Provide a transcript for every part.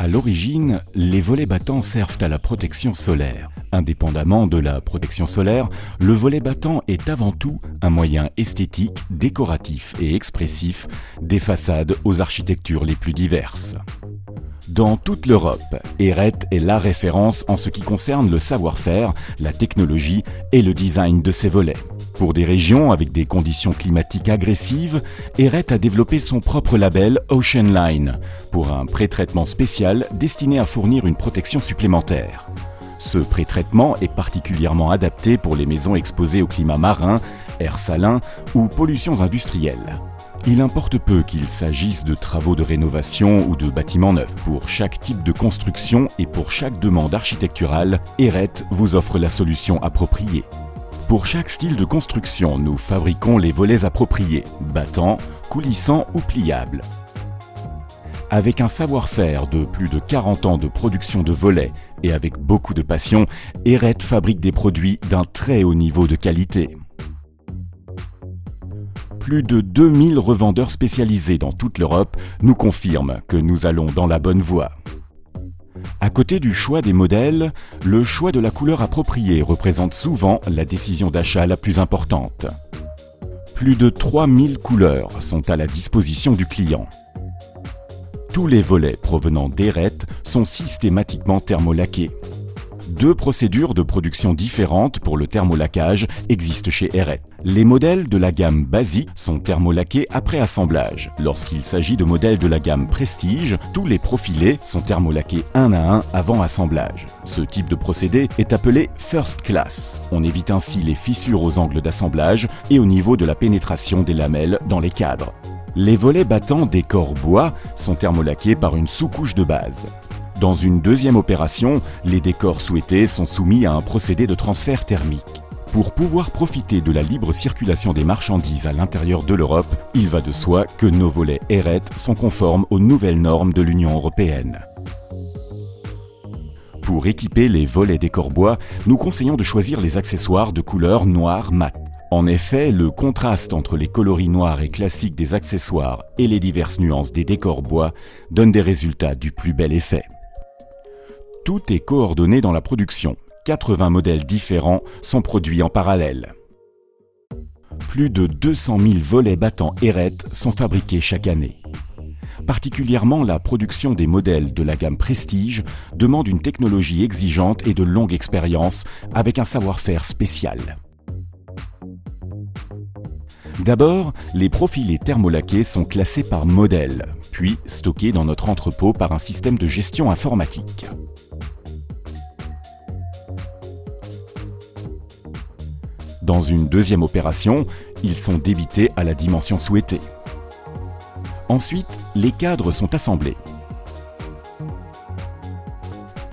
À l'origine, les volets battants servent à la protection solaire. Indépendamment de la protection solaire, le volet battant est avant tout un moyen esthétique, décoratif et expressif des façades aux architectures les plus diverses. Dans toute l'Europe, Heret est la référence en ce qui concerne le savoir-faire, la technologie et le design de ses volets. Pour des régions avec des conditions climatiques agressives, Heret a développé son propre label Ocean Line pour un pré-traitement spécial destiné à fournir une protection supplémentaire. Ce pré-traitement est particulièrement adapté pour les maisons exposées au climat marin, air salin ou pollutions industrielles. Il importe peu qu'il s'agisse de travaux de rénovation ou de bâtiments neufs. Pour chaque type de construction et pour chaque demande architecturale, Heret vous offre la solution appropriée. Pour chaque style de construction, nous fabriquons les volets appropriés, battants, coulissants ou pliables. Avec un savoir-faire de plus de 40 ans de production de volets et avec beaucoup de passion, Heret fabrique des produits d'un très haut niveau de qualité. Plus de 2000 revendeurs spécialisés dans toute l'Europe nous confirment que nous allons dans la bonne voie. À côté du choix des modèles, le choix de la couleur appropriée représente souvent la décision d'achat la plus importante. Plus de 3000 couleurs sont à la disposition du client. Tous les volets provenant d'Heret sont systématiquement thermolaqués. 2 procédures de production différentes pour le thermolaquage existent chez Heret. Les modèles de la gamme basique sont thermolaqués après assemblage. Lorsqu'il s'agit de modèles de la gamme Prestige, tous les profilés sont thermolaqués un à un avant assemblage. Ce type de procédé est appelé First Class. On évite ainsi les fissures aux angles d'assemblage et au niveau de la pénétration des lamelles dans les cadres. Les volets battants décor bois sont thermolaqués par une sous-couche de base. Dans une deuxième opération, les décors souhaités sont soumis à un procédé de transfert thermique. Pour pouvoir profiter de la libre circulation des marchandises à l'intérieur de l'Europe, il va de soi que nos volets Heret sont conformes aux nouvelles normes de l'Union européenne. Pour équiper les volets décor bois, nous conseillons de choisir les accessoires de couleur noir mat. En effet, le contraste entre les coloris noirs et classiques des accessoires et les diverses nuances des décors bois donne des résultats du plus bel effet. Tout est coordonné dans la production. 80 modèles différents sont produits en parallèle. Plus de 200 000 volets battants Heret sont fabriqués chaque année. Particulièrement la production des modèles de la gamme Prestige demande une technologie exigeante et de longue expérience avec un savoir-faire spécial. D'abord, les profilés thermolaqués sont classés par modèle, puis stockés dans notre entrepôt par un système de gestion informatique. Dans une deuxième opération, ils sont débités à la dimension souhaitée. Ensuite, les cadres sont assemblés.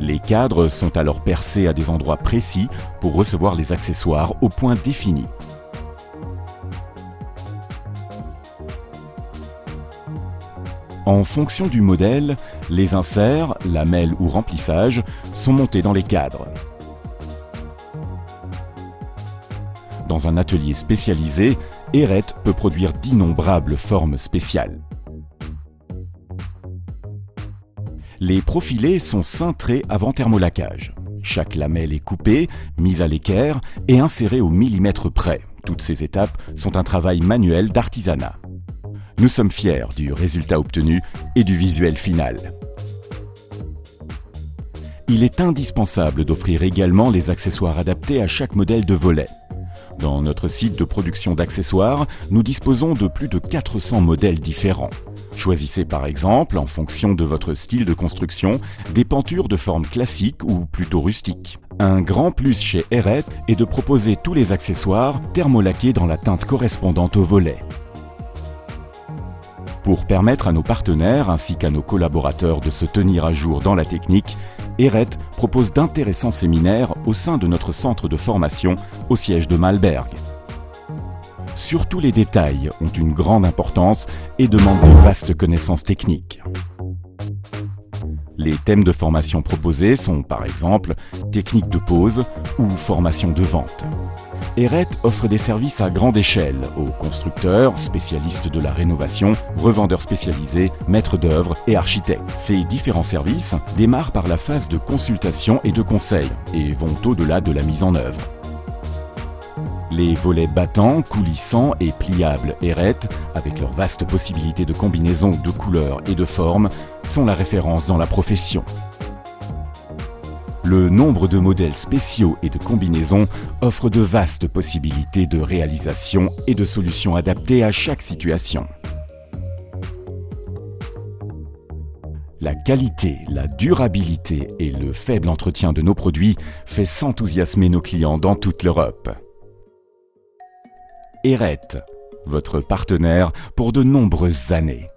Les cadres sont alors percés à des endroits précis pour recevoir les accessoires au point défini. En fonction du modèle, les inserts, lamelles ou remplissages sont montés dans les cadres. Dans un atelier spécialisé, Heret peut produire d'innombrables formes spéciales. Les profilés sont cintrés avant thermolaquage. Chaque lamelle est coupée, mise à l'équerre et insérée au millimètre près. Toutes ces étapes sont un travail manuel d'artisanat. Nous sommes fiers du résultat obtenu et du visuel final. Il est indispensable d'offrir également les accessoires adaptés à chaque modèle de volet. Dans notre site de production d'accessoires, nous disposons de plus de 400 modèles différents. Choisissez par exemple, en fonction de votre style de construction, des pentures de forme classique ou plutôt rustique. Un grand plus chez Heret est de proposer tous les accessoires thermolaqués dans la teinte correspondante au volet. Pour permettre à nos partenaires ainsi qu'à nos collaborateurs de se tenir à jour dans la technique, Heret propose d'intéressants séminaires au sein de notre centre de formation au siège de Malberg. Surtout les détails ont une grande importance et demandent de vastes connaissances techniques. Les thèmes de formation proposés sont par exemple technique de pose ou formation de vente. Eret offre des services à grande échelle aux constructeurs, spécialistes de la rénovation, revendeurs spécialisés, maîtres d'œuvre et architectes. Ces différents services démarrent par la phase de consultation et de conseil et vont au-delà de la mise en œuvre. Les volets battants, coulissants et pliables Eret, avec leurs vastes possibilités de combinaison de couleurs et de formes, sont la référence dans la profession. Le nombre de modèles spéciaux et de combinaisons offre de vastes possibilités de réalisation et de solutions adaptées à chaque situation. La qualité, la durabilité et le faible entretien de nos produits fait s'enthousiasmer nos clients dans toute l'Europe. Eret, votre partenaire pour de nombreuses années.